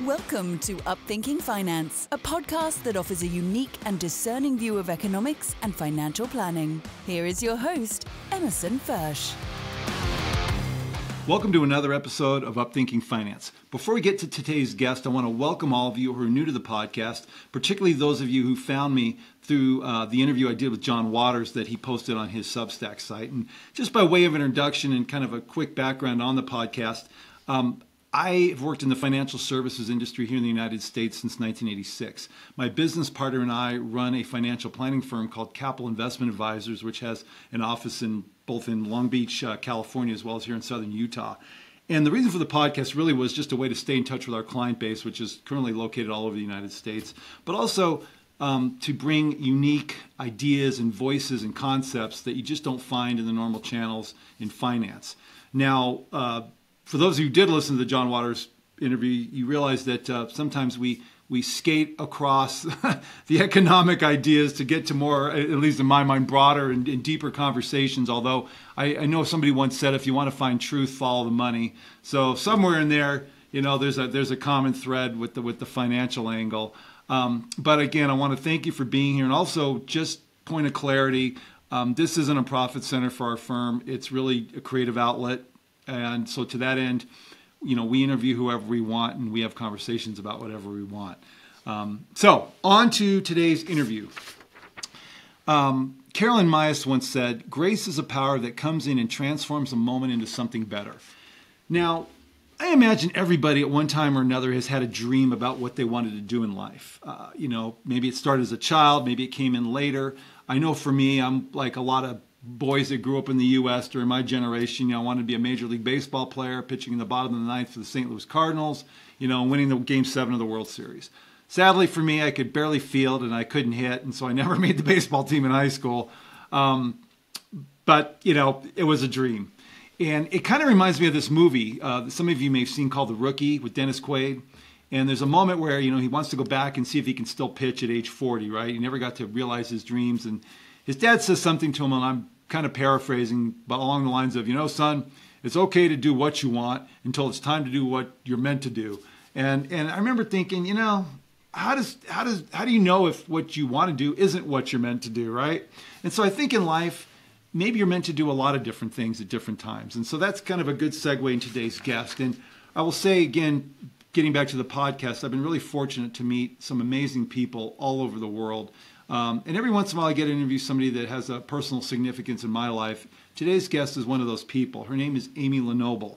Welcome to Upthinking Finance, a podcast that offers a unique and discerning view of economics and financial planning. Here is your host, Emerson Fersch. Welcome to another episode of Upthinking Finance. Before we get to today's guest, I want to welcome all of you who are new to the podcast, particularly those of you who found me through the interview I did with John Waters that he posted on his Substack site. And just by way of introduction and kind of a quick background on the podcast, I have worked in the financial services industry here in the United States since 1986. My business partner and I run a financial planning firm called Capital Investment Advisors, which has an office both in Long Beach, California, as well as here in southern Utah. And the reason for the podcast really was just a way to stay in touch with our client base, which is currently located all over the United States, but also to bring unique ideas and voices and concepts that you just don't find in the normal channels in finance. Now, for those who did listen to the John Waters interview, you realize that sometimes we skate across the economic ideas to get to more, at least in my mind, broader and deeper conversations. Although I know somebody once said, if you want to find truth, follow the money. So somewhere in there, you know, there's a common thread with the financial angle. But again, I want to thank you for being here, and also just point of clarity. This isn't a profit center for our firm. It's really a creative outlet. And so to that end, you know, we interview whoever we want and we have conversations about whatever we want. So on to today's interview. Carolyn Myers once said, "Grace is a power that comes in and transforms a moment into something better." Now, I imagine everybody at one time or another has had a dream about what they wanted to do in life. You know, maybe it started as a child, maybe it came in later. I know for me, I'm like a lot of boys that grew up in the U.S. during my generation. You know, I wanted to be a Major League Baseball player, pitching in the bottom of the ninth for the St. Louis Cardinals, you know, winning the Game 7 of the World Series. Sadly for me, I could barely field and I couldn't hit, and so I never made the baseball team in high school. But, you know, it was a dream. And it kind of reminds me of this movie that some of you may have seen called The Rookie with Dennis Quaid. And there's a moment where, you know, he wants to go back and see if he can still pitch at age 40, right? He never got to realize his dreams. And his dad says something to him, and I'm kind of paraphrasing, but along the lines of, you know, son, it's okay to do what you want until it's time to do what you're meant to do. And I remember thinking, you know, how do you know if what you want to do isn't what you're meant to do, right? And so I think in life, maybe you're meant to do a lot of different things at different times. And so that's kind of a good segue in today's guest. And I will say again, getting back to the podcast, I've been really fortunate to meet some amazing people all over the world. And every once in a while I get to interview somebody that has a personal significance in my life. Today's guest is one of those people. Her name is LeNoble.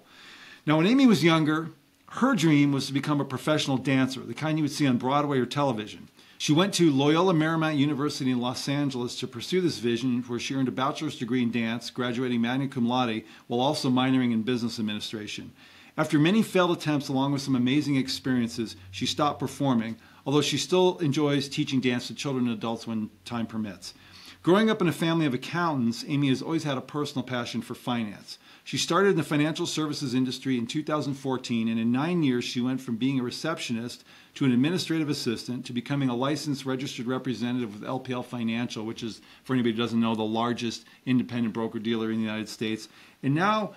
Now, when Amy was younger, her dream was to become a professional dancer, the kind you would see on Broadway or television. She went to Loyola Marymount University in Los Angeles to pursue this vision, where she earned a bachelor's degree in dance, graduating magna cum laude, while also minoring in business administration. After many failed attempts, along with some amazing experiences, she stopped performing, although she still enjoys teaching dance to children and adults when time permits. Growing up in a family of accountants, Amy has always had a personal passion for finance. She started in the financial services industry in 2014, and in 9 years she went from being a receptionist to an administrative assistant to becoming a licensed registered representative with LPL Financial, which is, for anybody who doesn't know, the largest independent broker-dealer in the United States, and now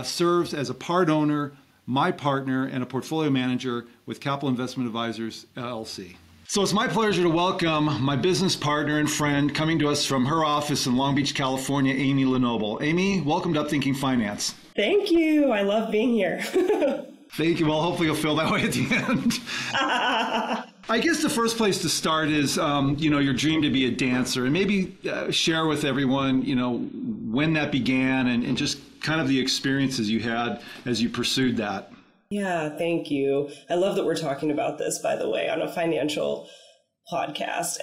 serves as a part owner, my partner, and a portfolio manager with Capital Investment Advisors, LLC. So it's my pleasure to welcome my business partner and friend coming to us from her office in Long Beach, California, Amy LeNoble. Amy, welcome to Upthinking Finance. Thank you. I love being here. Thank you. Well, hopefully you'll feel that way at the end. I guess the first place to start is, you know, your dream to be a dancer, and maybe share with everyone, you know, when that began and just kind of the experiences you had as you pursued that. Yeah, thank you. I love that we're talking about this, by the way, on a financial podcast,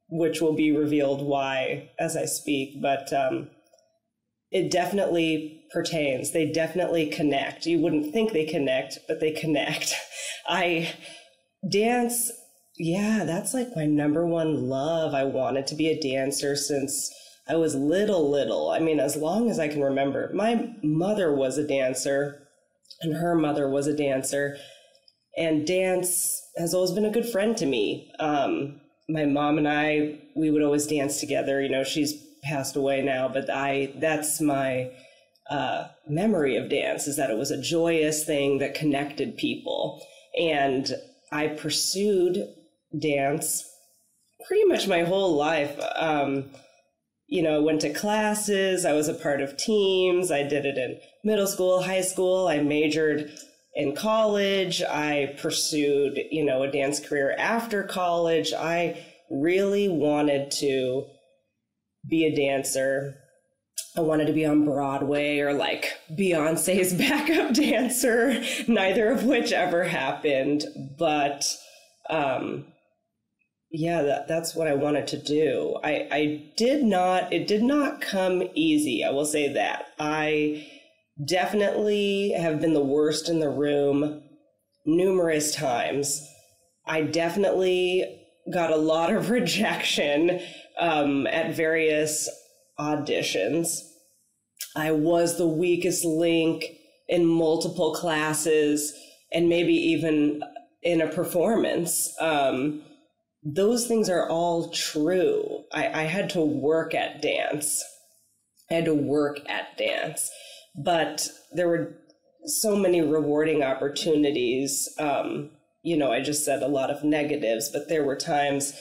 which will be revealed why as I speak, but it definitely pertains. They definitely connect. You wouldn't think they connect, but they connect. Dance, yeah, that's like my number one love. I wanted to be a dancer since I was little. I mean, as long as I can remember. My mother was a dancer, and her mother was a dancer, and dance has always been a good friend to me. My mom and I, we would always dance together. You know, she's passed away now, but that's my memory of dance, is that it was a joyous thing that connected people. And I pursued dance pretty much my whole life. Went to classes. I was a part of teams. I did it in middle school, high school. I majored in college. I pursued, a dance career after college. I really wanted to be a dancer. I wanted to be on Broadway or like Beyonce's backup dancer, neither of which ever happened. But that's what I wanted to do. It did not come easy. I will say that. I definitely have been the worst in the room numerous times. I definitely got a lot of rejection at various auditions. I was the weakest link in multiple classes and maybe even in a performance. Those things are all true. I had to work at dance. But there were so many rewarding opportunities. I just said a lot of negatives, but there were times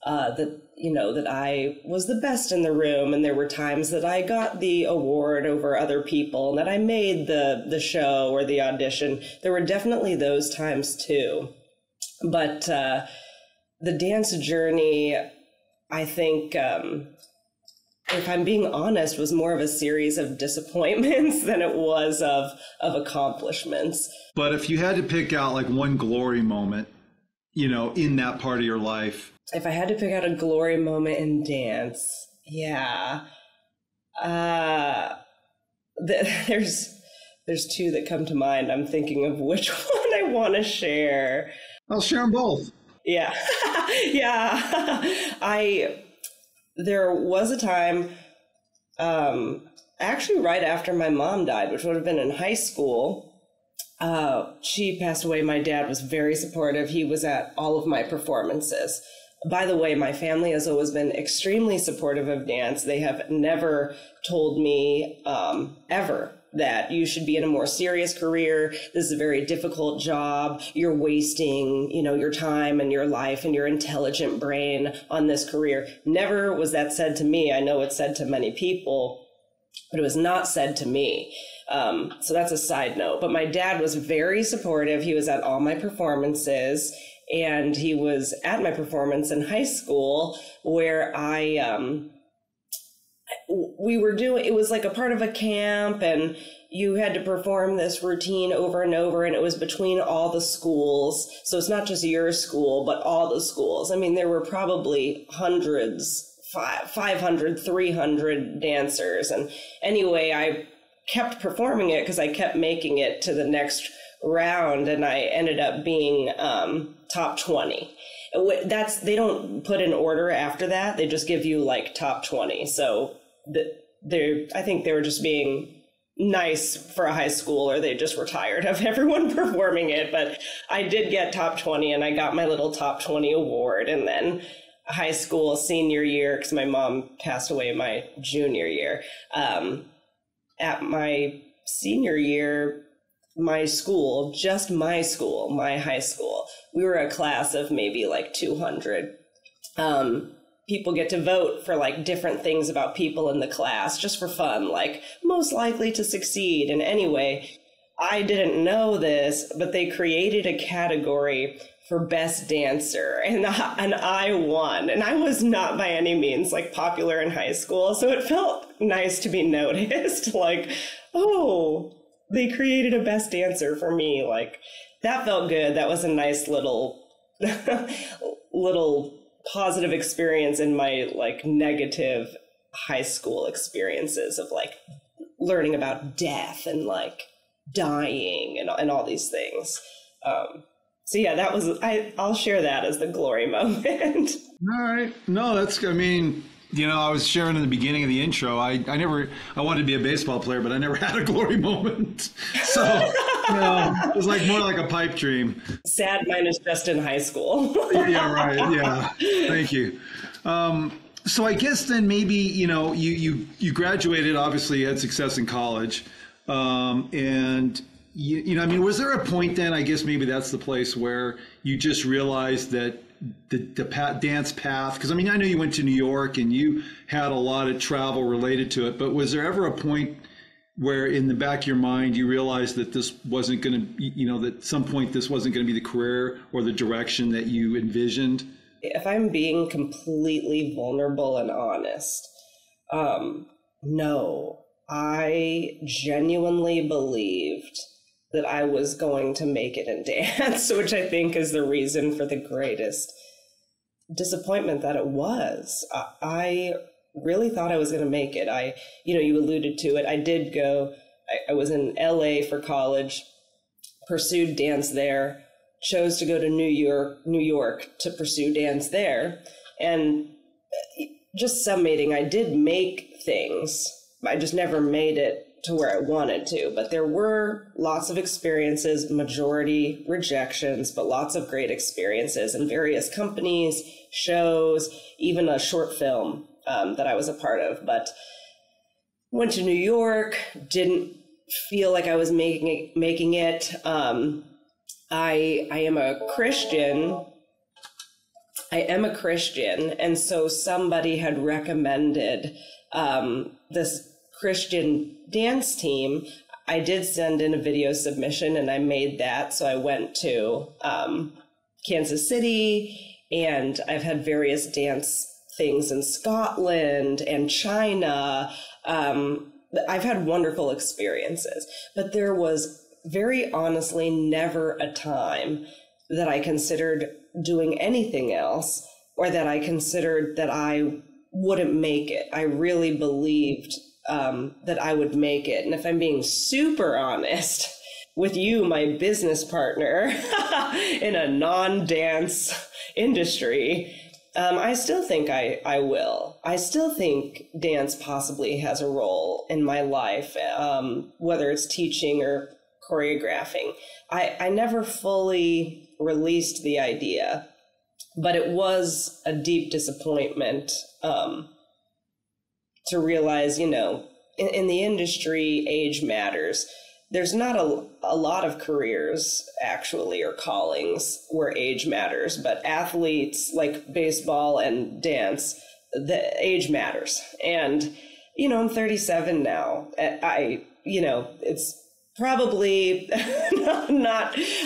that I was the best in the room, and there were times that I got the award over other people, and that I made the show or the audition. There were definitely those times too. But the dance journey, I think, if I'm being honest, was more of a series of disappointments than it was of accomplishments. But if you had to pick out like one glory moment, in that part of your life. If I had to pick out a glory moment in dance, there's two that come to mind. I'm thinking of which one I want to share. I'll share them both. Yeah. There was a time, actually right after my mom died, which would have been in high school. She passed away. My dad was very supportive. He was at all of my performances. By the way, my family has always been extremely supportive of dance. They have never told me ever that you should be in a more serious career. This is a very difficult job. You're wasting, your time and your life and your intelligent brain on this career. Never was that said to me. I know it's said to many people, but it was not said to me. So that's a side note. But my dad was very supportive. He was at all my performances, and he was at my performance in high school where it was like a part of a camp, and you had to perform this routine over and over, and it was between all the schools. So it's not just your school, but all the schools. I mean, there were probably hundreds, 500, 300 dancers. And anyway, I kept performing it because I kept making it to the next round, and I ended up being top 20. They don't put an order after that. They just give you like top 20. So I think they were just being nice for a high school, or they just were tired of everyone performing it. But I did get top 20, and I got my little top 20 award. And then high school senior year, because my mom passed away my junior year. At my senior year, my high school, we were a class of maybe like 200. People get to vote for like different things about people in the class just for fun, like most likely to succeed. And anyway, I didn't know this, but they created a category for best dancer, and I won. And I was not by any means like popular in high school, so it felt nice to be noticed. Like, oh, they created a best dancer for me. Like, that felt good. That was a nice little positive experience in my like negative high school experiences of like learning about death and like dying and all these things. So yeah, I'll share that as the glory moment. All right. No, I was sharing in the beginning of the intro, I wanted to be a baseball player, but I never had a glory moment. So, it was like more like a pipe dream. Sad mine is just in high school. Yeah, right. Yeah. Thank you. So I guess then maybe, you graduated, obviously you had success in college, and I mean, was there a point then, I guess maybe that's the place where you just realized that the dance path, because I mean, I know you went to New York and you had a lot of travel related to it, but was there ever a point where in the back of your mind you realized that this wasn't going to, that at some point this wasn't going to be the career or the direction that you envisioned? If I'm being completely vulnerable and honest, no, I genuinely believed that I was going to make it in dance, which I think is the reason for the greatest disappointment that it was. I really thought I was going to make it. You alluded to it. I did go, I was in LA for college, pursued dance there, chose to go to New York to pursue dance there. And just summating, I did make things. I just never made it to where I wanted to, but there were lots of experiences, majority rejections, but lots of great experiences in various companies, shows, even a short film that I was a part of. But went to New York, didn't feel like I was making it. I am a Christian. And so somebody had recommended this Christian dance team. I did send in a video submission and I made that. So I went to Kansas City, and I've had various dance things in Scotland and China. I've had wonderful experiences, but there was very honestly never a time that I considered doing anything else, or that I considered that I wouldn't make it. I really believed that I would make it. And if I'm being super honest with you, my business partner in a non-dance industry, I still think I will. I still think dance possibly has a role in my life, whether it's teaching or choreographing. I never fully released the idea, but it was a deep disappointment to realize, in the industry, age matters. There's not a lot of careers, actually, or callings where age matters, but athletes like baseball and dance, the age matters. And, I'm 37 now. It's probably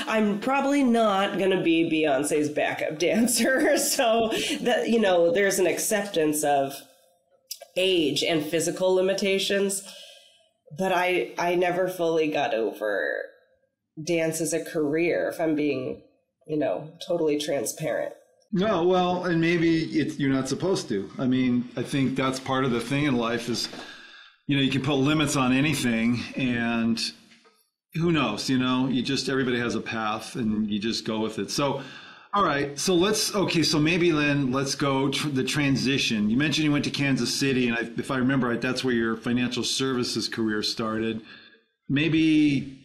I'm probably not going to be Beyonce's backup dancer. So that, there's an acceptance of age and physical limitations, but I never fully got over dance as a career, if I'm being, totally transparent. No, well, and maybe you're not supposed to. I mean, I think that's part of the thing in life is, you can put limits on anything, and who knows, everybody has a path and you just go with it. So, all right. So so maybe then let's go the transition. You mentioned you went to Kansas City, and if I remember right, that's where your financial services career started. Maybe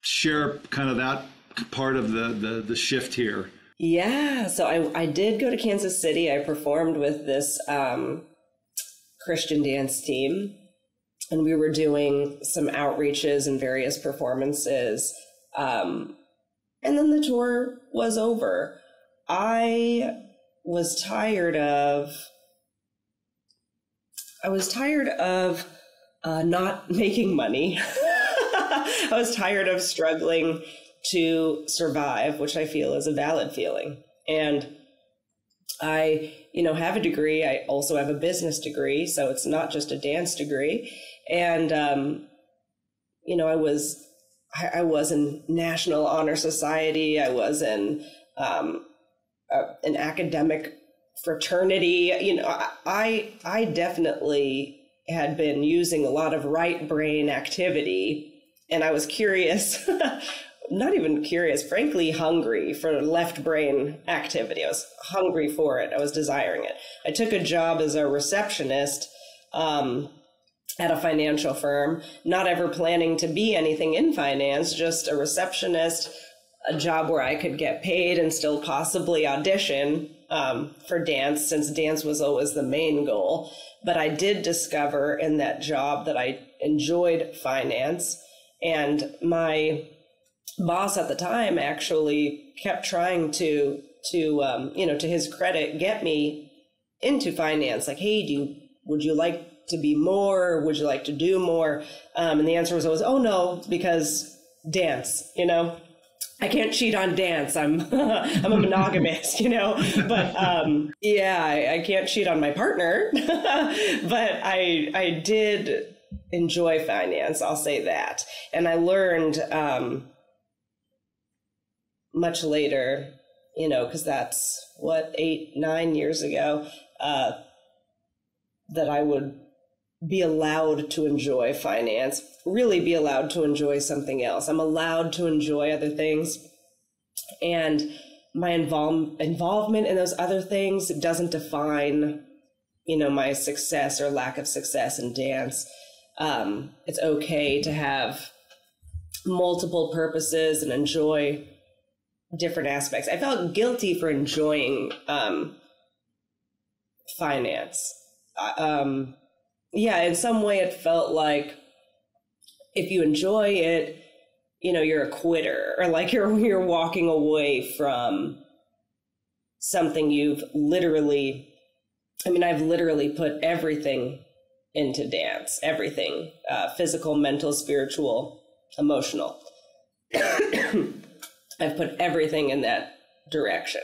share kind of that part of the shift here. Yeah. So I did go to Kansas City. I performed with this Christian dance team, and we were doing some outreaches and various performances. And then the tour was over. I was tired of not making money. I was tired of struggling to survive, which I feel is a valid feeling. And I, have a degree. I also have a business degree, so it's not just a dance degree. And, I was in National Honor Society. I was in an academic fraternity. I definitely had been using a lot of right brain activity, and I was curious, not even curious, frankly, hungry for left brain activity. I was hungry for it. I was desiring it. I took a job as a receptionist at a financial firm, not ever planning to be anything in finance, just a receptionist, a job where I could get paid and still possibly audition for dance, since dance was always the main goal. But I did discover in that job that I enjoyed finance, And my boss at the time actually kept trying to his credit, get me into finance. Like, hey, would you like to be more? Would you like to do more? And the answer was always, oh no, because dance, I can't cheat on dance. I'm I'm a monogamist, but I can't cheat on my partner, but I did enjoy finance. I'll say that. And I learned much later, because that's 8-9 years ago, that I would be allowed to enjoy finance, really be allowed to enjoy something else. I'm allowed to enjoy other things. And my involvement in those other things doesn't define, my success or lack of success in dance. It's okay to have multiple purposes and enjoy different aspects. I felt guilty for enjoying finance. In some way it felt like if you enjoy it, you're a quitter, or like you're walking away from something you've literally, I've literally put everything into dance, everything, physical, mental, spiritual, emotional. I've put everything in that direction.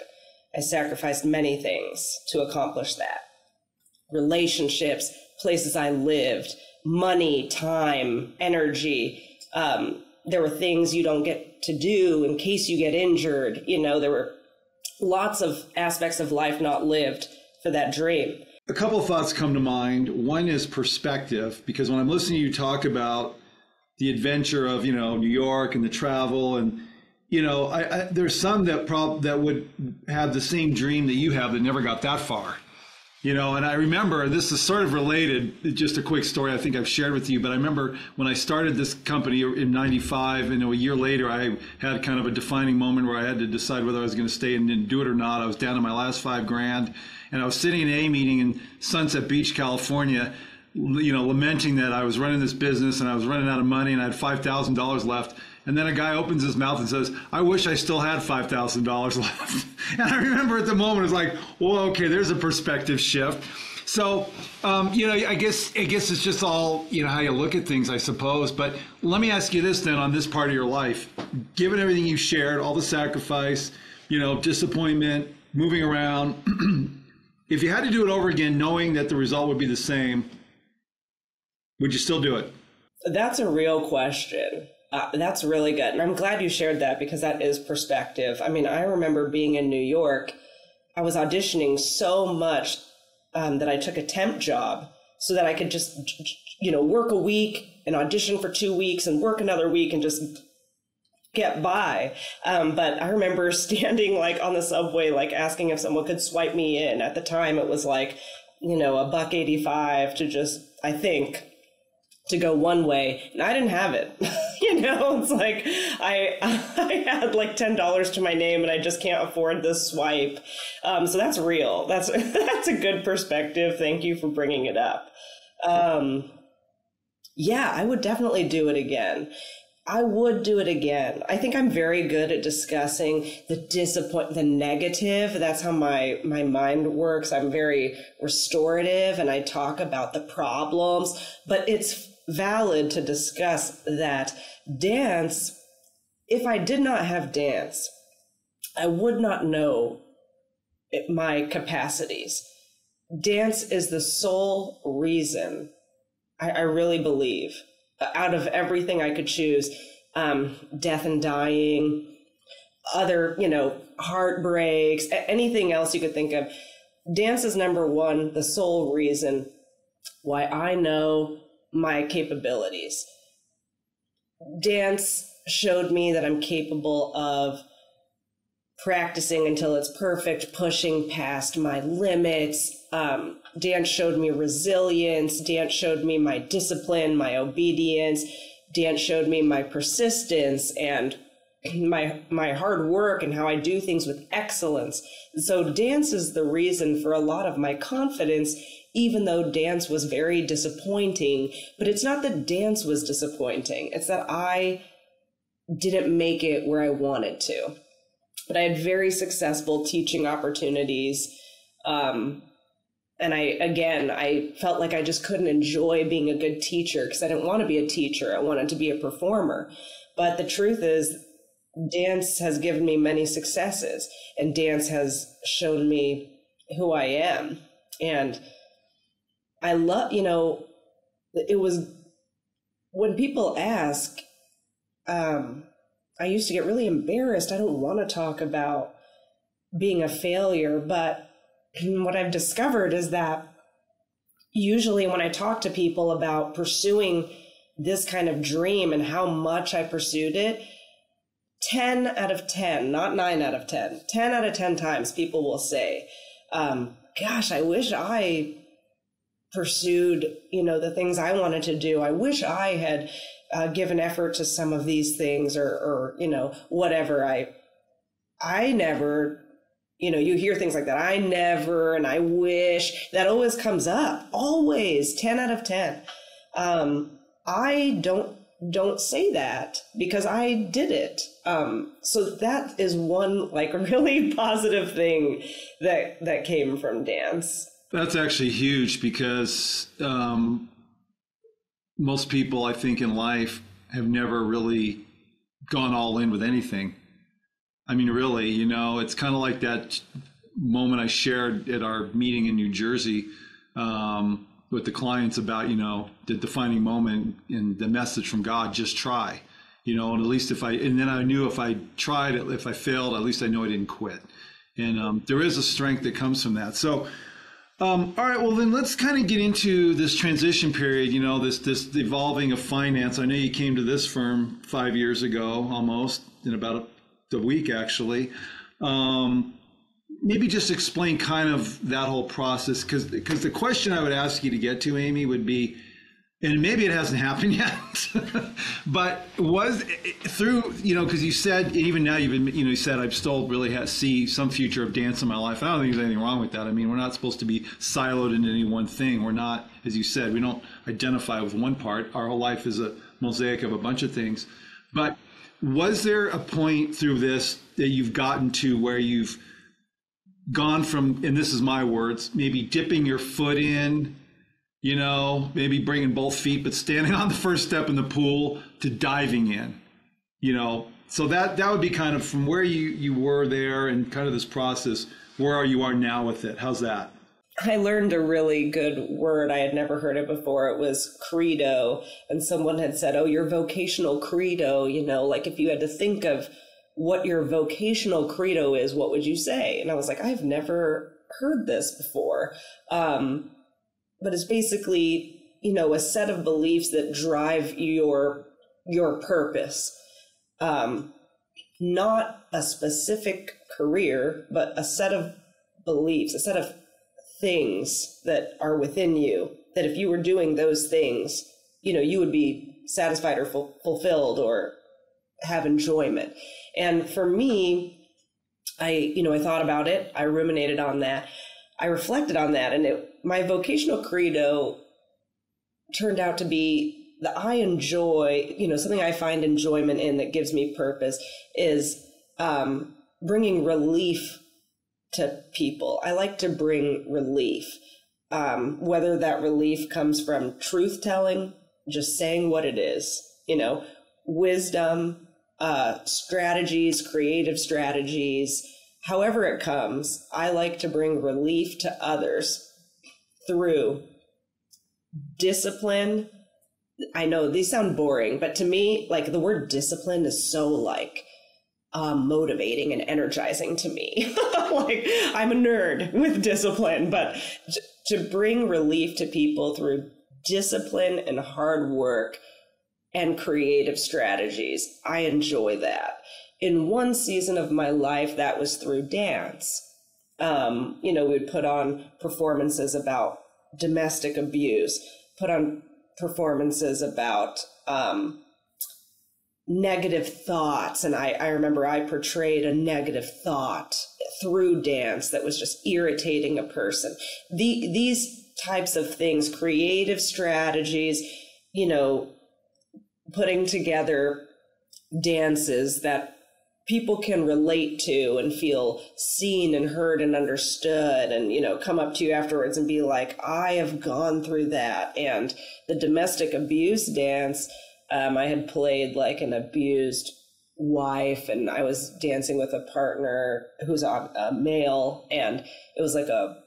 I sacrificed many things to accomplish that. Relationships, places I lived, money, time, energy. There were things you don't get to do in case you get injured. There were lots of aspects of life not lived for that dream. A couple of thoughts come to mind. One is perspective, because when I'm listening to you talk about the adventure of, New York and the travel, and, there's some that would have the same dream that you have that never got that far. And I remember, this is sort of related, just a quick story I think I've shared with you, but I remember when I started this company in 95, and a year later, I had kind of a defining moment where I had to decide whether I was going to stay and do it or not. I was down to my last $5,000, and I was sitting in a meeting in Sunset Beach, California, lamenting that I was running this business and I was running out of money and I had $5,000 left. And then a guy opens his mouth and says, I wish I still had $5,000 left. And I remember at the moment, it's like, well, okay, there's a perspective shift. So, I guess it's just all, how you look at things, I suppose. But let me ask you this then, on this part of your life, given everything you shared, all the sacrifice, disappointment, moving around, if you had to do it over again, knowing that the result would be the same, would you still do it? That's a real question. That's really good. And I'm glad you shared that, because that is perspective. I remember being in New York, I was auditioning so much that I took a temp job so that I could just, work a week and audition for 2 weeks and work another week and just get by. But I remember standing on the subway, asking if someone could swipe me in. At the time, it was $1.85 to just, I think, to go one way, and I didn't have it. It's like I had $10 to my name, and I just can't afford this swipe. So that's real. That's a good perspective. Thank you for bringing it up. I would definitely do it again. I would do it again. I think I'm very good at discussing the negative. That's how my mind works. I'm very restorative, and I talk about the problems, but it's valid to discuss that dance, if I did not have dance, I would not know my capacities. Dance is the sole reason, I really believe, out of everything I could choose, death and dying, other, heartbreaks, anything else you could think of. Dance is number one, the sole reason why I know my capabilities. Dance showed me that I'm capable of practicing until it's perfect, pushing past my limits. Dance showed me resilience. Dance showed me my discipline, my obedience. Dance showed me my persistence and my hard work and how I do things with excellence. So dance is the reason for a lot of my confidence, even though dance was very disappointing. But it's not that dance was disappointing. It's that I didn't make it where I wanted to. But I had very successful teaching opportunities. And I felt like I just couldn't enjoy being a good teacher because I didn't want to be a teacher. I wanted to be a performer. But the truth is, dance has given me many successes, and dance has shown me who I am. And I love, it was when people ask, I used to get really embarrassed. I don't want to talk about being a failure, but what I've discovered is that usually when I talk to people about pursuing this kind of dream and how much I pursued it, 10 out of 10, not 9 out of 10, 10 out of 10 times people will say, gosh, I wish I pursued, the things I wanted to do. I wish I had given effort to some of these things or whatever. I never, you hear things like that. I never, and I wish. That always comes up, always 10 out of 10. I don't say that because I did it. So that is one really positive thing that came from dance. That's actually huge because most people, I think, in life have never really gone all in with anything. I mean, really, it's kind of like that moment I shared at our meeting in New Jersey with the clients about, the defining moment and the message from God, just try, and at least and then I knew if I tried, if I failed, at least I know I didn't quit. And there is a strength that comes from that. So, all right, well, then let's kind of get into this transition period, this evolving of finance. I know you came to this firm 5 years ago, almost, in about a week, actually. Maybe just explain kind of that whole process, because the question I would ask you to get to, Amy, would be, and maybe it hasn't happened yet, but was through, because you said, even now you've been, you said, I've still really see some future of dance in my life. I don't think there's anything wrong with that. I mean, we're not supposed to be siloed into any one thing. We're not, as you said, we don't identify with one part. Our whole life is a mosaic of a bunch of things. But was there a point through this that you've gotten to where you've gone from, and this is my words, maybe dipping your foot in, maybe bringing both feet, but standing on the first step in the pool, to diving in, so that would be kind of from where you were there and kind of this process, where you are now with it. How's that? I learned a really good word. I had never heard it before. It was credo. And someone had said, oh, your vocational credo, like if you had to think of what your vocational credo is, what would you say? And I was like, I've never heard this before. But it's basically, a set of beliefs that drive your purpose. Not a specific career, but a set of beliefs, a set of things that are within you, that if you were doing those things, you would be satisfied or fulfilled or have enjoyment. And for me, I thought about it. I ruminated on that. I reflected on that. And my vocational credo turned out to be that I enjoy, something I find enjoyment in that gives me purpose is bringing relief to people. I like to bring relief, whether that relief comes from truth telling, just saying what it is, wisdom, strategies, creative strategies, however it comes. I like to bring relief to others through discipline. I know these sound boring, but to me, the word discipline is so motivating and energizing to me. I'm a nerd with discipline, but to bring relief to people through discipline and hard work and creative strategies, I enjoy that. In one season of my life, that was through dance. We'd put on performances about domestic abuse, put on performances about negative thoughts. And I remember I portrayed a negative thought through dance that was just irritating a person. These types of things, creative strategies, putting together dances that people can relate to and feel seen and heard and understood, and, come up to you afterwards and be like, I have gone through that. And the domestic abuse dance, I had played like an abused wife, and I was dancing with a partner who's a male, and it was like a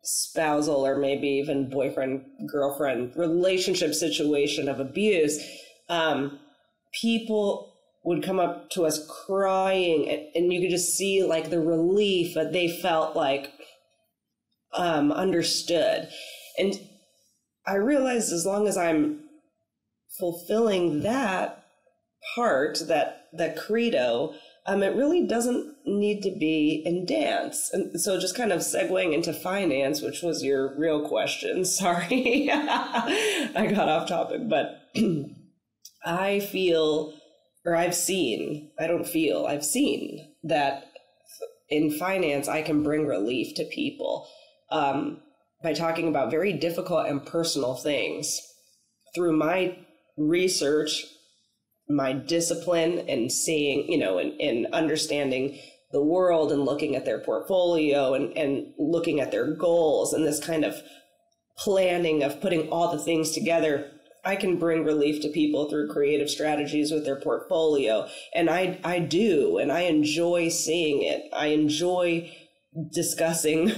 spousal or maybe even boyfriend, girlfriend relationship situation of abuse. People would come up to us crying, and you could just see like the relief that they felt like understood. And I realized as long as I'm fulfilling that part, that credo, it really doesn't need to be in dance. And so just kind of segueing into finance, which was your real question. Sorry, I got off topic, but I've seen that in finance, I can bring relief to people by talking about very difficult and personal things. Through my research, my discipline, and seeing, and understanding the world and looking at their portfolio and looking at their goals and this kind of planning of putting all the things together, I can bring relief to people through creative strategies with their portfolio. And I do, and I enjoy seeing it. I enjoy discussing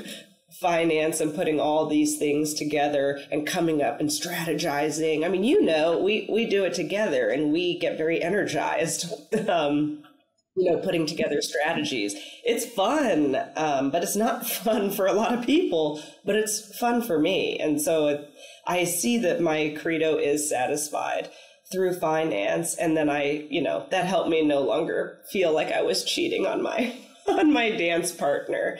finance and putting all these things together and coming up and strategizing. I mean, we do it together and we get very energized, putting together strategies. It's fun, but it's not fun for a lot of people, but it's fun for me. And so I see that my credo is satisfied through finance. And then that helped me no longer feel like I was cheating on my dance partner.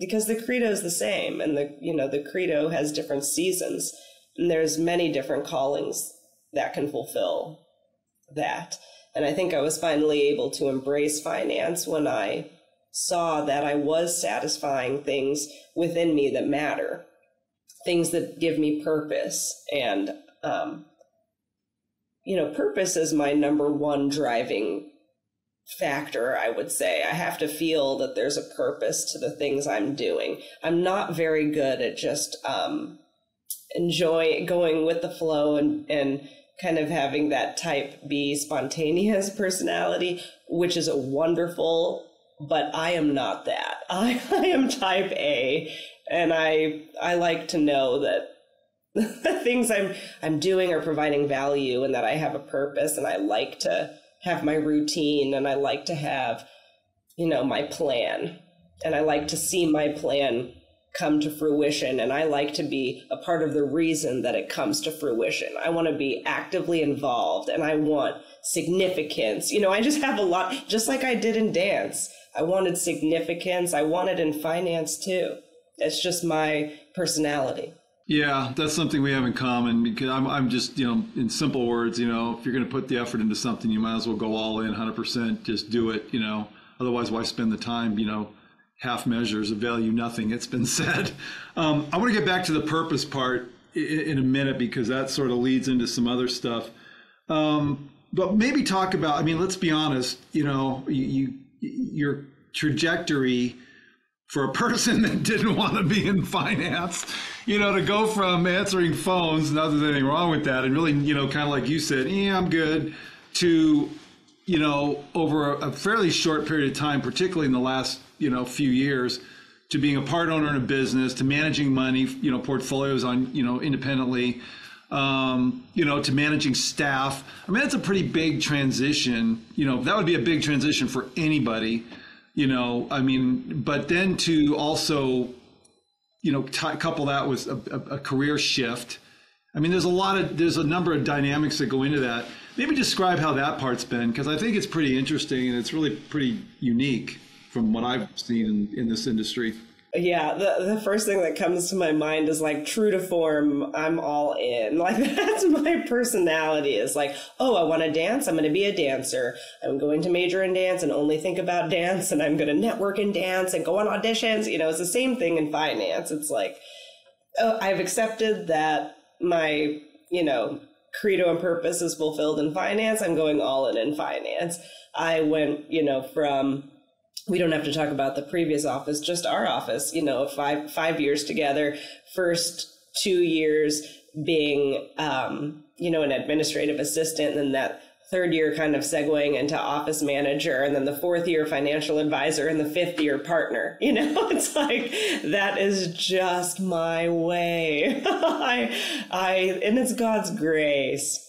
Because the credo is the same, and the credo has different seasons, and there's many different callings that can fulfill that. And I think I was finally able to embrace finance when I saw that I was satisfying things within me that matter, things that give me purpose. And, purpose is my number one driving factor, I would say. I have to feel that there's a purpose to the things I'm doing. I'm not very good at just going with the flow and kind of having that type B spontaneous personality, which is a wonderful, but I am not that. I am type A, and I like to know that the things I'm doing are providing value and that I have a purpose, and I like to have my routine, and I like to have, my plan, and I like to see my plan come to fruition, and I like to be a part of the reason that it comes to fruition. I want to be actively involved, and I want significance. I just have a lot, just like I did in dance. I wanted significance. I want it in finance too. It's just my personality. Yeah, that's something we have in common, because I'm just, in simple words, if you're going to put the effort into something, you might as well go all in 100%, just do it, otherwise why spend the time, half measures of value nothing, it's been said. I want to get back to the purpose part in a minute, because that sort of leads into some other stuff. But maybe talk about, let's be honest, your trajectory for a person that didn't want to be in finance, to go from answering phones, not that there's anything wrong with that, and really, kind of like you said, I'm good, to, over a fairly short period of time, particularly in the last, few years, to being a part owner in a business, to managing money, portfolios on, independently, to managing staff. That's a pretty big transition. That would be a big transition for anybody. But then to also, couple that with a career shift. There's a number of dynamics that go into that. Maybe describe how that part's been, because I think it's pretty interesting and it's really pretty unique from what I've seen in this industry. Yeah, the first thing that comes to my mind is like, true to form, I'm all in. Like, that's my personality, is like, oh, I want to dance, I'm going to be a dancer. I'm going to major in dance and only think about dance, and I'm going to network in dance and go on auditions. It's the same thing in finance. It's like, oh, I've accepted that my, credo and purpose is fulfilled in finance. I'm going all in finance. I went, from... We don't have to talk about the previous office, just our office, 5 years together. First 2 years being, an administrative assistant, and then that third year kind of segueing into office manager, and then the fourth year financial advisor, and the fifth year partner. It's like, that is just my way. And it's God's grace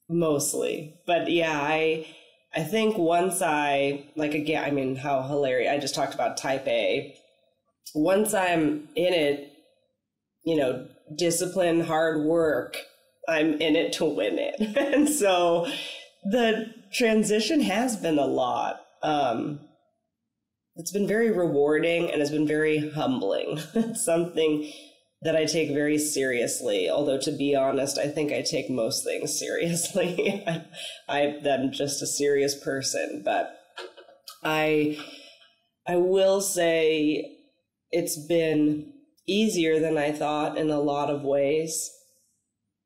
mostly. But yeah, I think once how hilarious, I just talked about type A. Once I'm in it, discipline, hard work, I'm in it to win it. And so the transition has been a lot. It's been very rewarding, and it's been very humbling. It's something that I take very seriously. Although, to be honest, I think I take most things seriously. I'm just a serious person. But I will say it's been easier than I thought in a lot of ways,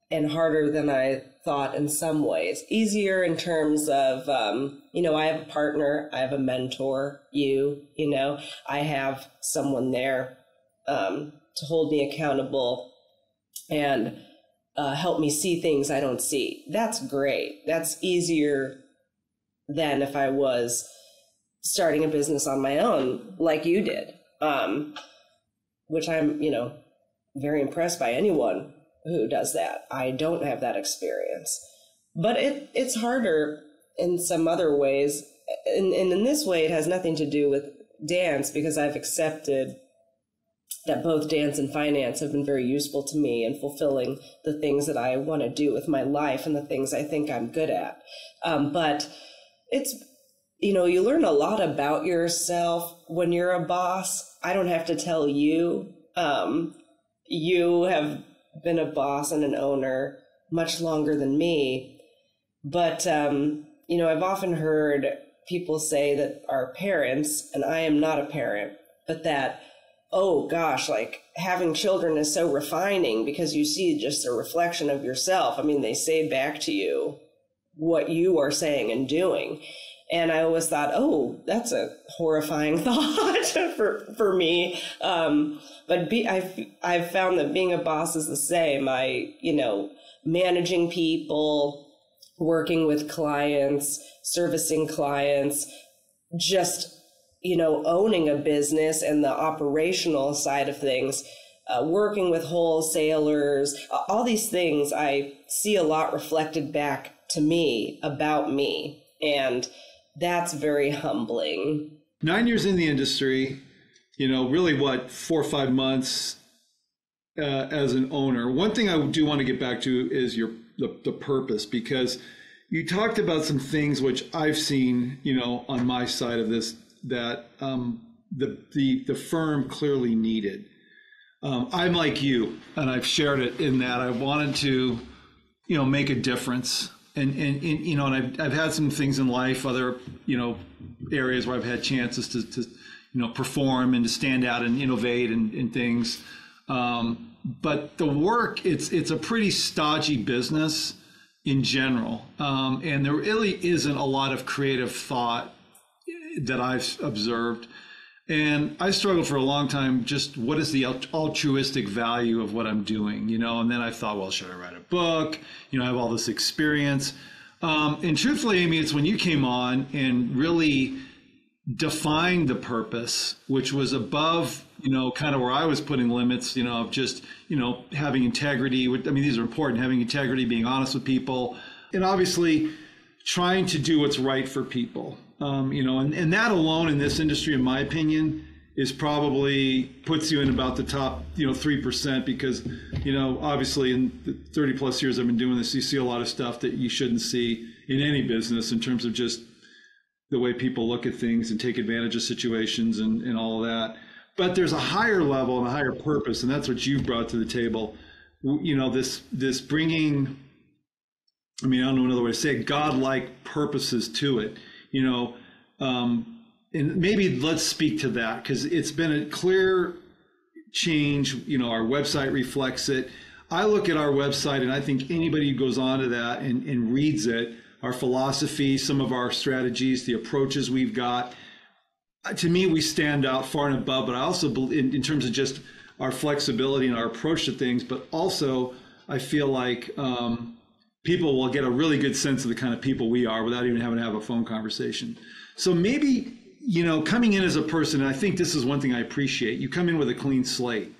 and harder than I thought in some ways. Easier in terms of, I have a partner, I have a mentor, I have someone there to hold me accountable and help me see things I don't see. That's great. That's easier than if I was starting a business on my own, like you did, which I'm, very impressed by anyone who does that. I don't have that experience, but it's harder in some other ways. And in this way, it has nothing to do with dance, because I've accepted that both dance and finance have been very useful to me in fulfilling the things that I want to do with my life and the things I think I'm good at. But it's, you learn a lot about yourself when you're a boss. I don't have to tell you. You have been a boss and an owner much longer than me. But, I've often heard people say that our parents, and I am not a parent, but that, oh gosh, like having children is so refining because you see just a reflection of yourself. I mean, they say back to you what you are saying and doing. And I always thought, oh, that's a horrifying thought for me. But I've found that being a boss is the same. Managing people, working with clients, servicing clients, just, owning a business and the operational side of things, working with wholesalers, all these things I see a lot reflected back to me about me. And that's very humbling. 9 years in the industry, really 4 or 5 months as an owner. One thing I do want to get back to is the purpose, because you talked about some things which I've seen, on my side of this, that the firm clearly needed. I'm like you, and I've shared it in that I wanted to, make a difference. And I've had some things in life, other, areas where I've had chances to perform and to stand out and innovate and things. But the work, it's a pretty stodgy business in general. And there really isn't a lot of creative thought that I've observed. And I struggled for a long time, just what is the altruistic value of what I'm doing, and then I thought, well, should I write a book? I have all this experience. And truthfully, Amy, it's when you came on and really defined the purpose, which was above, kind of where I was putting limits, of just, having integrity. These are important, having integrity, being honest with people, and obviously trying to do what's right for people. And that alone in this industry, in my opinion, is probably puts you in about the top, 3%, because, obviously in the 30 plus years I've been doing this, you see a lot of stuff that you shouldn't see in any business in terms of just the way people look at things and take advantage of situations and all of that. But there's a higher level and a higher purpose, and that's what you've brought to the table. You know, this bringing, I mean, I don't know another way to say it, godlike purposes to it, you know, and maybe let's speak to that, because it's been a clear change. You know, our website reflects it. I look at our website and I think anybody who goes onto that and reads it, our philosophy, some of our strategies, the approaches we've got, to me, we stand out far and above. But I also believe in terms of just our flexibility and our approach to things, but also I feel like people will get a really good sense of the kind of people we are without even having to have a phone conversation. So maybe, you know, coming in as a person, and I think this is one thing I appreciate, you come in with a clean slate.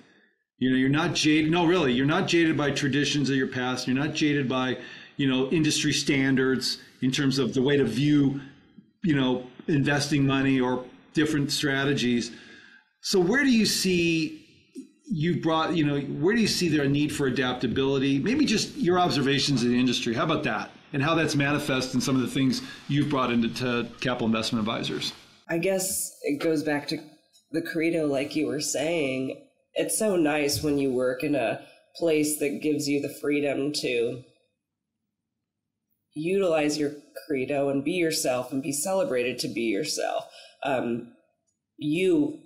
You know, you're not jaded. No, really, you're not jaded by traditions of your past. You're not jaded by, you know, industry standards in terms of the way to view, you know, investing money or different strategies. So where do you see where do you see there a need for adaptability? Maybe just your observations of the industry. How about that? And how that's manifest in some of the things you've brought into Capital Investment Advisors. I guess it goes back to the credo, like you were saying. It's so nice when you work in a place that gives you the freedom to utilize your credo and be yourself and be celebrated to be yourself. You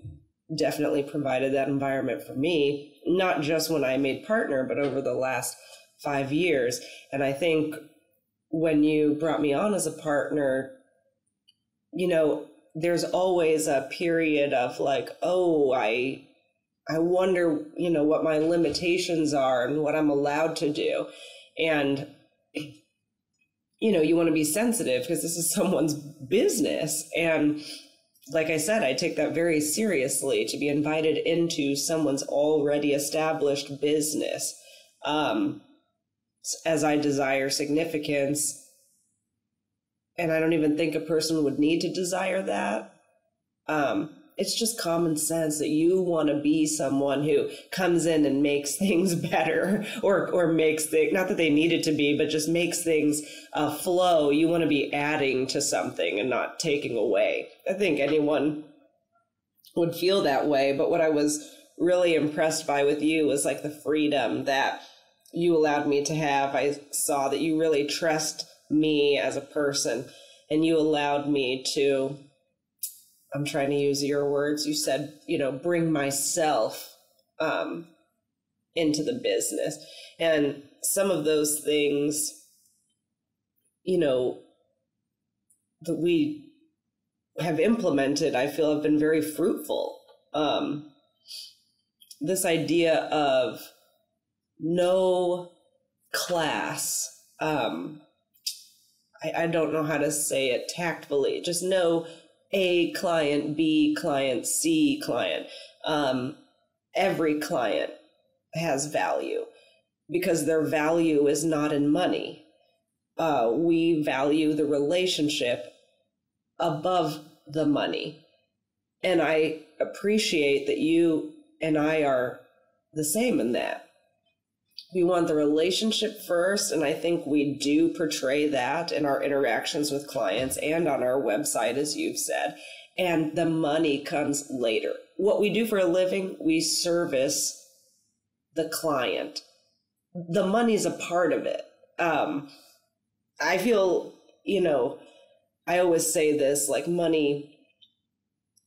definitely provided that environment for me, not just when I made partner, but over the last 5 years. And I think when you brought me on as a partner, you know, there's always a period of like, oh, I wonder, you know, what my limitations are and what I'm allowed to do. And, you know, you want to be sensitive because this is someone's business. And like I said, I take that very seriously, to be invited into someone's already established business, as I desire significance. And I don't even think a person would need to desire that. It's just common sense that you want to be someone who comes in and makes things better, or makes things, not that they need it to be, but just makes things flow. You want to be adding to something and not taking away. I think anyone would feel that way. But what I was really impressed by with you was like the freedom that you allowed me to have. I saw that you really trust me as a person, and you allowed me to, I'm trying to use your words, you said, you know, bring myself into the business. And some of those things, you know, that we have implemented, I feel have been very fruitful. This idea of no class, I don't know how to say it tactfully, just no A client, B client, C client. Every client has value because their value is not in money. We value the relationship above the money. And I appreciate that you and I are the same in that. We want the relationship first, and I think we do portray that in our interactions with clients and on our website, as you've said, and the money comes later. What we do for a living, we service the client. The money's a part of it. I feel, you know, I always say this, like money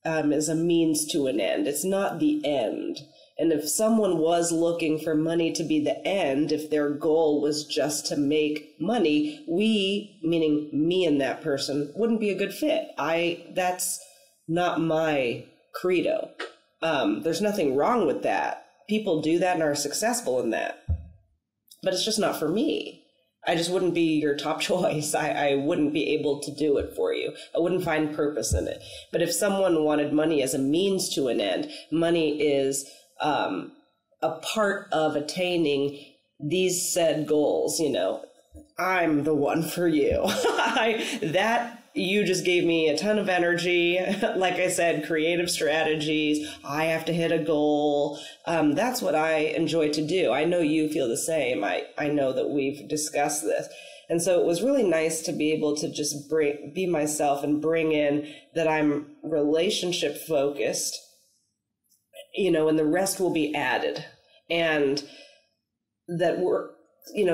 is a means to an end. It's not the end. And if someone was looking for money to be the end, if their goal was just to make money, we, meaning me and that person, wouldn't be a good fit. That's not my credo. There's nothing wrong with that. People do that and are successful in that. But it's just not for me. I just wouldn't be your top choice. I wouldn't be able to do it for you. I wouldn't find purpose in it. But if someone wanted money as a means to an end, money is a part of attaining these said goals. You know, I'm the one for you. You just gave me a ton of energy. Like I said, creative strategies. I have to hit a goal. That's what I enjoy to do. I know you feel the same. I know that we've discussed this. And so it was really nice to be able to just be myself and bring in that I'm relationship focused. and the rest will be added. And that we're,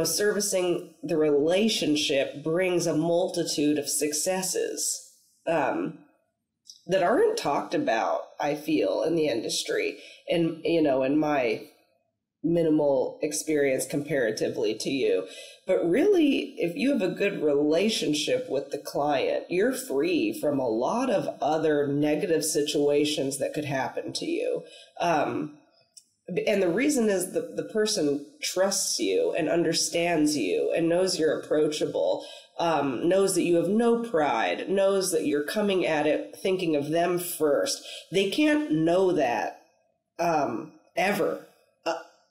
servicing the relationship brings a multitude of successes that aren't talked about, I feel, in the industry. And, in my minimal experience comparatively to you. But really, if you have a good relationship with the client, you're free from a lot of other negative situations that could happen to you. And the reason is the person trusts you and understands you and knows you're approachable, knows that you have no pride, knows that you're coming at it thinking of them first. They can't know that ever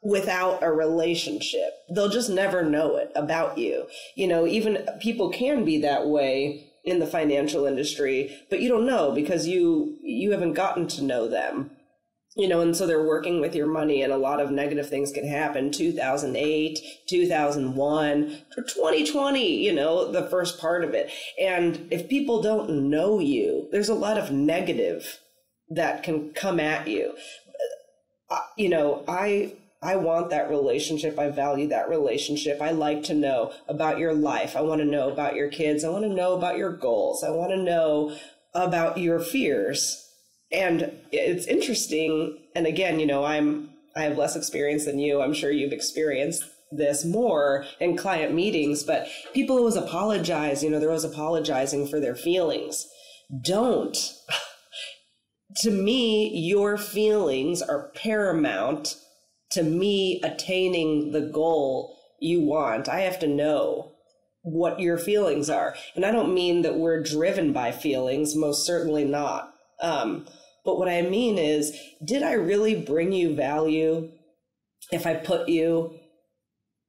without a relationship. They'll just never know it about you. Even people can be that way in the financial industry, but you don't know because you haven't gotten to know them. And so they're working with your money, and a lot of negative things can happen. 2008, 2001, 2020, the first part of it. And if people don't know you, there's a lot of negative that can come at you. I want that relationship. I value that relationship. I like to know about your life. I want to know about your kids. I want to know about your goals. I want to know about your fears. And it's interesting. And again, I have less experience than you. I'm sure you've experienced this more in client meetings, but people always apologize. They're always apologizing for their feelings. Don't. To me, your feelings are paramount to me attaining the goal you want. I have to know what your feelings are. And I don't mean that we're driven by feelings, most certainly not. But what I mean is, did I really bring you value if I put you,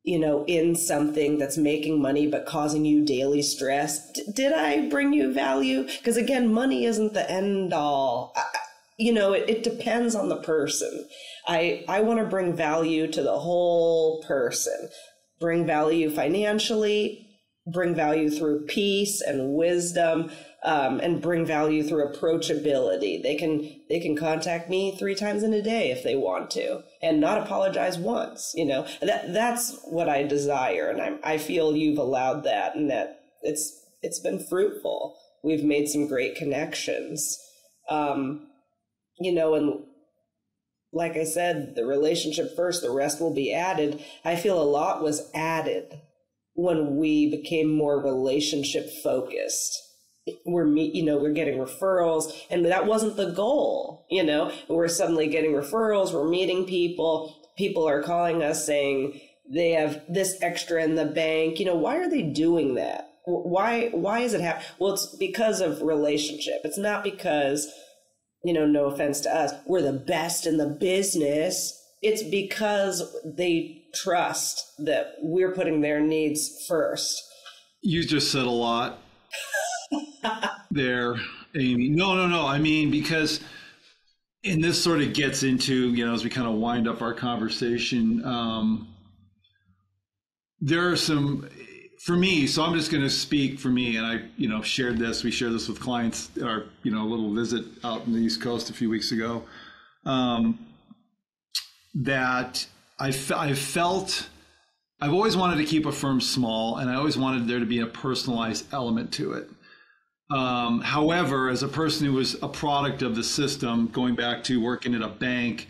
in something that's making money but causing you daily stress? Did I bring you value? Because again, money isn't the end all. It depends on the person. I want to bring value to the whole person, bring value financially, bring value through peace and wisdom, and bring value through approachability. They can contact me 3 times in a day if they want to, and not apologize once. That's what I desire, and I feel you've allowed that, and that it's been fruitful. We've made some great connections, and like I said, the relationship first, the rest will be added. I feel a lot was added when we became more relationship focused. We're getting referrals, and that wasn't the goal. We're suddenly getting referrals. We're meeting people. People are calling us saying they have this extra in the bank. Why are they doing that? Why is it happening? Well, it's because of relationship. It's not because, no offense to us, we're the best in the business. It's because they trust that we're putting their needs first. You just said a lot there, Amy. No. I mean, because, and this sort of gets into, as we kind of wind up our conversation, there are some, for me, so I'm just going to speak for me, and I, we shared this with clients at our, little visit out in the East Coast a few weeks ago, that I've always wanted to keep a firm small, and I always wanted there to be a personalized element to it. However, as a person who was a product of the system, going back to working at a bank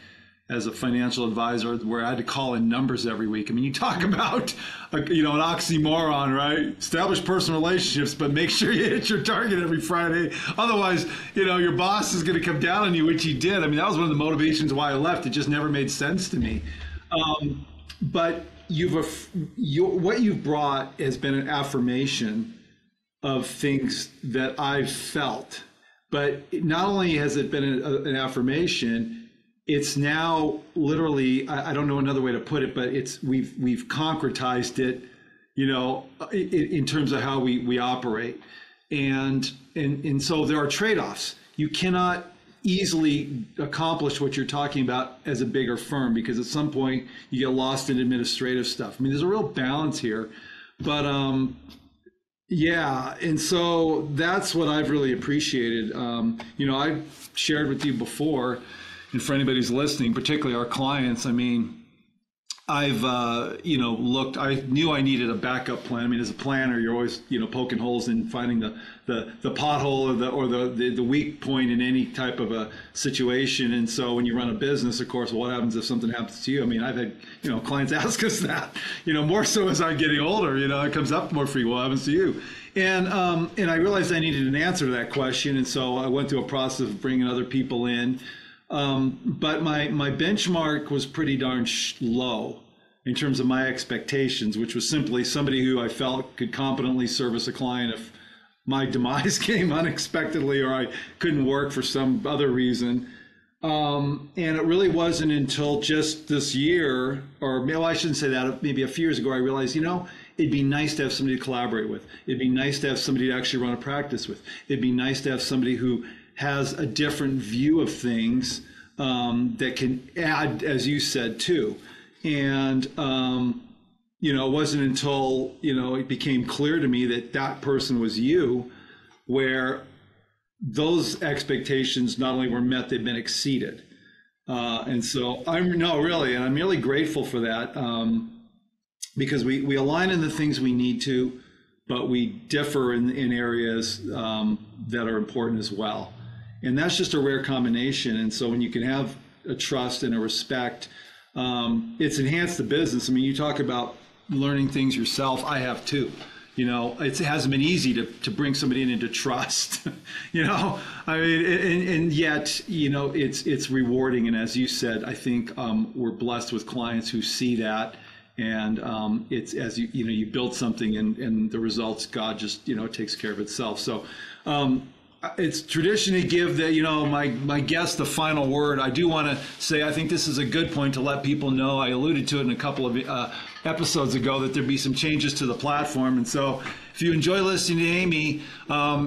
as a financial advisor, where I had to call in numbers every week. I mean, you talk about, an oxymoron, right? Establish personal relationships, but make sure you hit your target every Friday. Otherwise, your boss is going to come down on you, which he did. I mean, that was one of the motivations why I left. It just never made sense to me. But what you've brought has been an affirmation of things that I've felt. But not only has it been an affirmation, it's now literally, I don't know another way to put it, but we've concretized it, in terms of how we operate. And so there are trade-offs. You cannot easily accomplish what you're talking about as a bigger firm, because at some point you get lost in administrative stuff. I mean, there's a real balance here, but yeah. And so that's what I've really appreciated. I've shared with you before, And for anybody who's listening, particularly our clients, I mean, I've, looked, I knew I needed a backup plan. I mean, as a planner, you're always, poking holes in finding the pothole or the weak point in any type of a situation. And so when you run a business, of course, what happens if something happens to you? I mean, I've had, clients ask us that, more so as I'm getting older, it comes up more frequently. What happens to you? And I realized I needed an answer to that question. And so I went through a process of bringing other people in. But my benchmark was pretty darn low in terms of my expectations, which was simply somebody who I felt could competently service a client if my demise came unexpectedly or I couldn't work for some other reason. And it really wasn't until just this year, or maybe I shouldn't say that, maybe a few years ago, I realized, it'd be nice to have somebody to collaborate with. It'd be nice to have somebody to actually run a practice with. It'd be nice to have somebody who has a different view of things that can add, as you said, too. And, it wasn't until, it became clear to me that that person was you, where those expectations not only were met, they've been exceeded. And so I'm really grateful for that, because we align in the things we need to, but we differ in areas that are important as well. And that's just a rare combination. And so when you can have a trust and a respect, it's enhanced the business. I mean, you talk about learning things yourself. I have too. It hasn't been easy to bring somebody into trust, I mean, and yet, it's rewarding. And as you said, I think we're blessed with clients who see that. And it's as you build something and the results, God just, takes care of itself. So it's tradition to give my guest the final word. I do want to say I think this is a good point to let people know. I alluded to it in a couple of episodes ago that there'd be some changes to the platform. And so if you enjoy listening to Amy,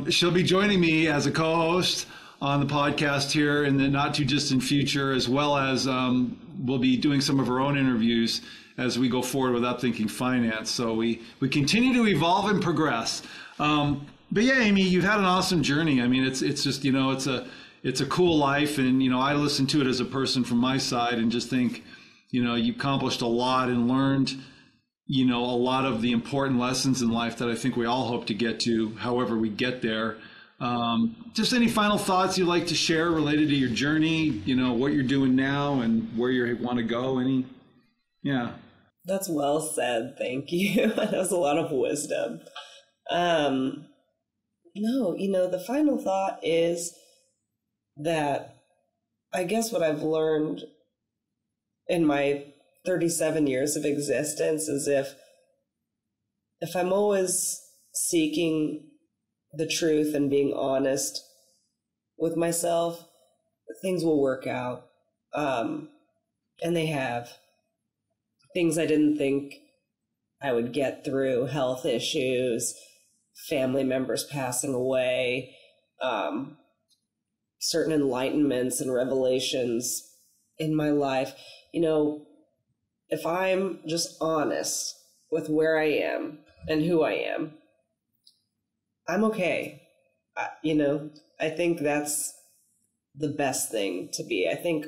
she'll be joining me as a co-host on the podcast here in the not too distant future, as well as we'll be doing some of her own interviews as we go forward with Upthinking Finance. So we continue to evolve and progress. But yeah, Amy, you've had an awesome journey. I mean, it's just, it's a cool life. And, I listen to it as a person from my side and just think, you accomplished a lot and learned, a lot of the important lessons in life that I think we all hope to get to, however we get there. Just any final thoughts you'd like to share related to your journey, what you're doing now and where you want to go? Yeah. That's well said. Thank you. That was a lot of wisdom. No, the final thought is that I guess what I've learned in my 37 years of existence is if I'm always seeking the truth and being honest with myself, things will work out. And they have. Things I didn't think I would get through, health issues, family members passing away, certain enlightenments and revelations in my life. If I'm just honest with where I am and who I am, I'm okay. I think that's the best thing to be. I think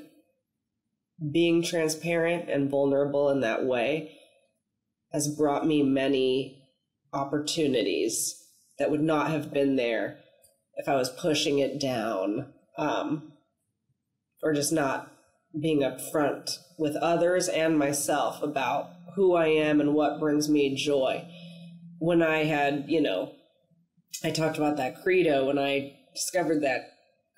being transparent and vulnerable in that way has brought me many opportunities that would not have been there if I was pushing it down, or just not being upfront with others and myself about who I am and what brings me joy. When I had, I talked about that credo. When I discovered that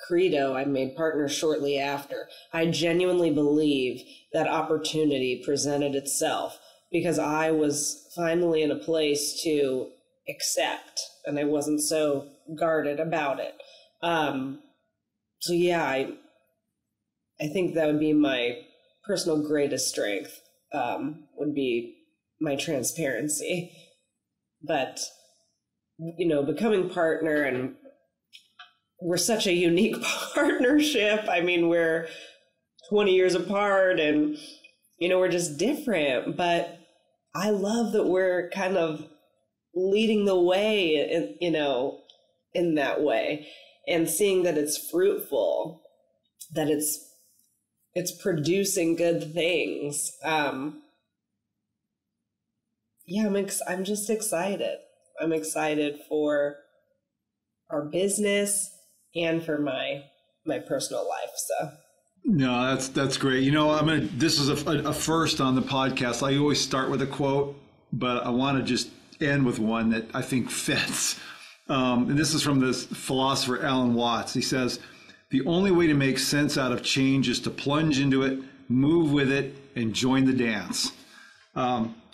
credo, I made partners shortly after. I genuinely believe that opportunity presented itself because I was finally in a place to accept, and I wasn't so guarded about it. So yeah, I think that would be my personal greatest strength, would be my transparency. But, becoming partner, and we're such a unique partnership. I mean, we're 20 years apart and, we're just different. But I love that we're kind of leading the way, in that way, and seeing that it's fruitful, that it's it's producing good things. I'm just excited. I'm excited for our business and for my personal life. So. No, that's great. You know, this is a first on the podcast. I always start with a quote, but I want to just end with one that I think fits. And this is from this philosopher, Alan Watts. He says, "The only way to make sense out of change is to plunge into it, move with it, and join the dance."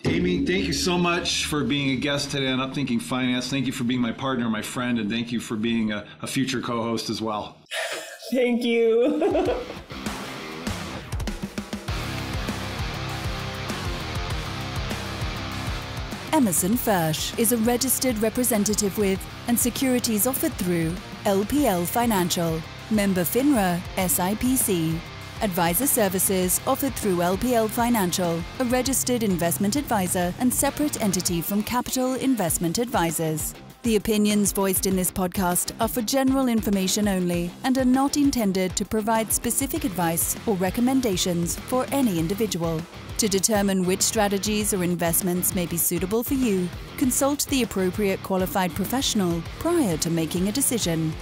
Amy, thank you so much for being a guest today on Upthinking Finance. Thank you for being my partner, my friend, and thank you for being a future co-host as well. Thank you. Emerson Fersch is a registered representative with and securities offered through LPL Financial, member FINRA, SIPC. Advisor services offered through LPL Financial, a registered investment advisor and separate entity from Capital Investment Advisors. The opinions voiced in this podcast are for general information only and are not intended to provide specific advice or recommendations for any individual. To determine which strategies or investments may be suitable for you, consult the appropriate qualified professional prior to making a decision.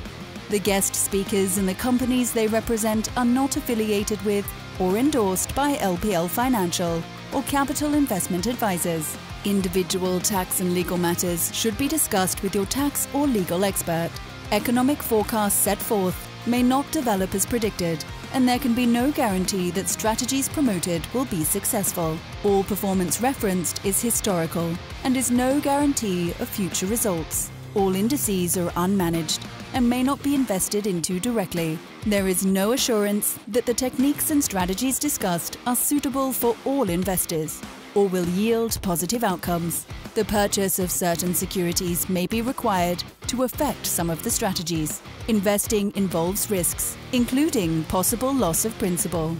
The guest speakers and the companies they represent are not affiliated with or endorsed by LPL Financial or Capital Investment Advisors. Individual tax and legal matters should be discussed with your tax or legal expert. Economic forecasts set forth may not develop as predicted, and there can be no guarantee that strategies promoted will be successful. All performance referenced is historical and is no guarantee of future results. All indices are unmanaged and may not be invested into directly. There is no assurance that the techniques and strategies discussed are suitable for all investors or will yield positive outcomes. The purchase of certain securities may be required to affect some of the strategies. Investing involves risks, including possible loss of principal.